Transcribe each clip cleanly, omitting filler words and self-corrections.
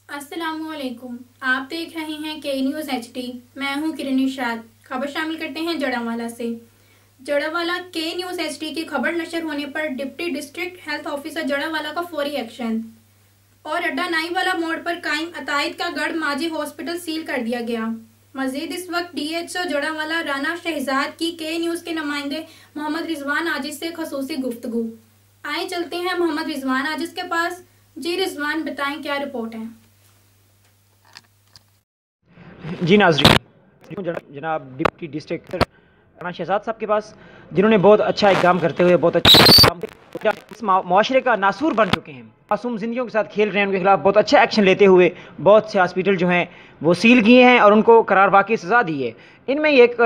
अस्सलामुअलैकुम, आप देख रहे हैं के न्यूज़ HD। मैं हूं किरण इरशाद। खबर शामिल करते हैं जड़ावाला से। जड़ावाला के न्यूज़ HD की खबर नशर होने पर deputy district health officer Jaranwala का फौरी एक्शन और अड्डा नाईवाला मोड़ पर कायम अतायद का गढ़ माजी हॉस्पिटल सील कर दिया गया। मजीद इस वक्त DHO जड़ावाला राना शहजाद की के न्यूज़ के नुमाइंदे मोहम्मद रिजवान आजिज से खसूसी गुफ्तगू। आए चलते हैं मोहम्मद रिजवान आजिज के पास। जी रिजवान, बताएं क्या रिपोर्ट है। जी नाज़रीन, जनाब डिप्टी डिस्ट्रिक्ट राना शहजाद साहब के पास, जिन्होंने बहुत अच्छा काम करते हुए बहुत अच्छा इस माशरे का नासूर बन चुके हैं, मासूम जिंदगियों के साथ खेल रहे हैं, उनके खिलाफ बहुत अच्छा एक्शन लेते हुए बहुत से हॉस्पिटल जो हैं वो सील किए हैं और उनको करार वाकई सज़ा दी है। इनमें एक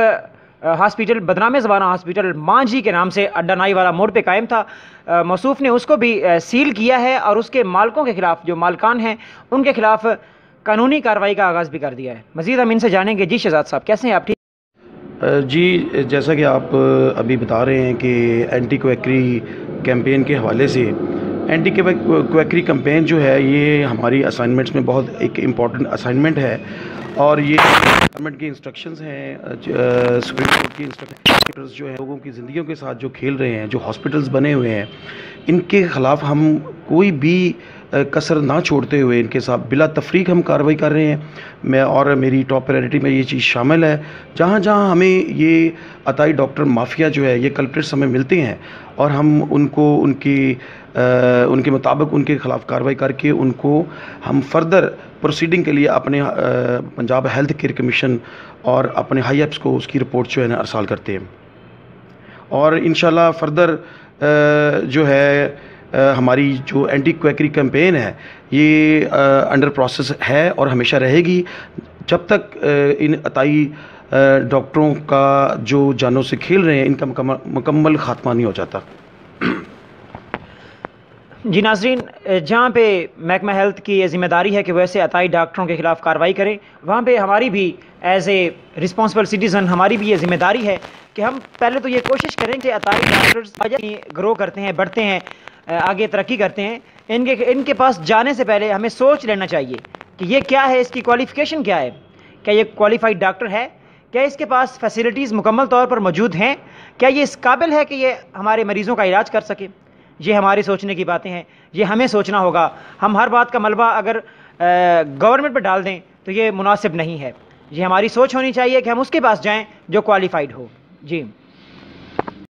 हॉस्पिटल बदनाम ज़बाना हॉस्पिटल मांझी के नाम से अड्डा नाई वाला मोड़ पे कायम था, मौसूफ ने उसको भी सील किया है और उसके मालिकों के खिलाफ, जो मालकान हैं उनके खिलाफ कानूनी कार्रवाई का आगाज़ भी कर दिया है। मज़ीद हम इनसे जानेंगे। जी शहजाद साहब, कैसे हैं आप? ठीक जी, जैसा कि आप अभी बता रहे हैं कि एंटी क्वैकरी कैंपेन के हवाले से, एंटी क्वैकरी कैंपेन जो है ये हमारी असाइनमेंट्स में बहुत एक इम्पॉर्टेंट असाइनमेंट है और ये गवर्नमेंट की इंस्ट्रक्शंस हैं, सुप्रीम कोर्ट की इंस्ट्रक्शंस जो है लोगों की ज़िंदगियों के साथ जो खेल रहे हैं, जो हॉस्पिटल्स बने हुए हैं, इनके ख़िलाफ़ हम कोई भी कसर ना छोड़ते हुए इनके साथ बिला तफरीक हम कार्रवाई कर रहे हैं। मैं और मेरी टॉप प्रायोरिटी में ये चीज़ शामिल है, जहाँ जहाँ हमें ये अताई डॉक्टर माफिया जो है, ये कल्प्रिट्स हमें मिलते हैं और हम उनको उनके मुताबिक उनके ख़िलाफ़ कार्रवाई करके उनको हम फर्दर प्रोसीडिंग के लिए अपने पंजाब हेल्थ केयर कमीशन और अपने हाई अप्स को उसकी रिपोर्ट जो है ना अरसाल करते हैं और इंशाल्लाह फर्दर जो है हमारी जो एंटी क्वैकरी कैंपेन है ये अंडर प्रोसेस है और हमेशा रहेगी जब तक इन अताई डॉक्टरों का जो जानों से खेल रहे हैं इनका मुकम्मल खात्मा नहीं हो जाता। जी नाज़रीन, जहाँ पे महकमा हेल्थ की ये ज़िम्मेदारी है कि वैसे अताई डॉक्टरों के ख़िलाफ़ कार्रवाई करें, वहाँ पे हमारी भी एज ए रिस्पॉन्सिबल सिटीज़न हमारी भी ये ज़िम्मेदारी है कि हम पहले तो ये कोशिश करें कि अताई डॉक्टर्स ग्रो करते हैं, बढ़ते हैं, आगे तरक्की करते हैं, इनके पास जाने से पहले हमें सोच लेना चाहिए कि ये क्या है, इसकी क्वालिफ़िकेशन क्या है, क्या ये क्वालिफाइड डॉक्टर है, क्या इसके पास फैसिलिटीज़ मुकम्मल तौर पर मौजूद हैं, क्या ये इस काबिल है कि ये हमारे मरीज़ों का इलाज कर सके। ये हमारी सोचने की बातें हैं, ये हमें सोचना होगा। हम हर बात का मलबा अगर गवर्नमेंट पर डाल दें तो ये मुनासिब नहीं है। ये हमारी सोच होनी चाहिए कि हम उसके पास जाएँ जो क्वालिफाइड हो। जी।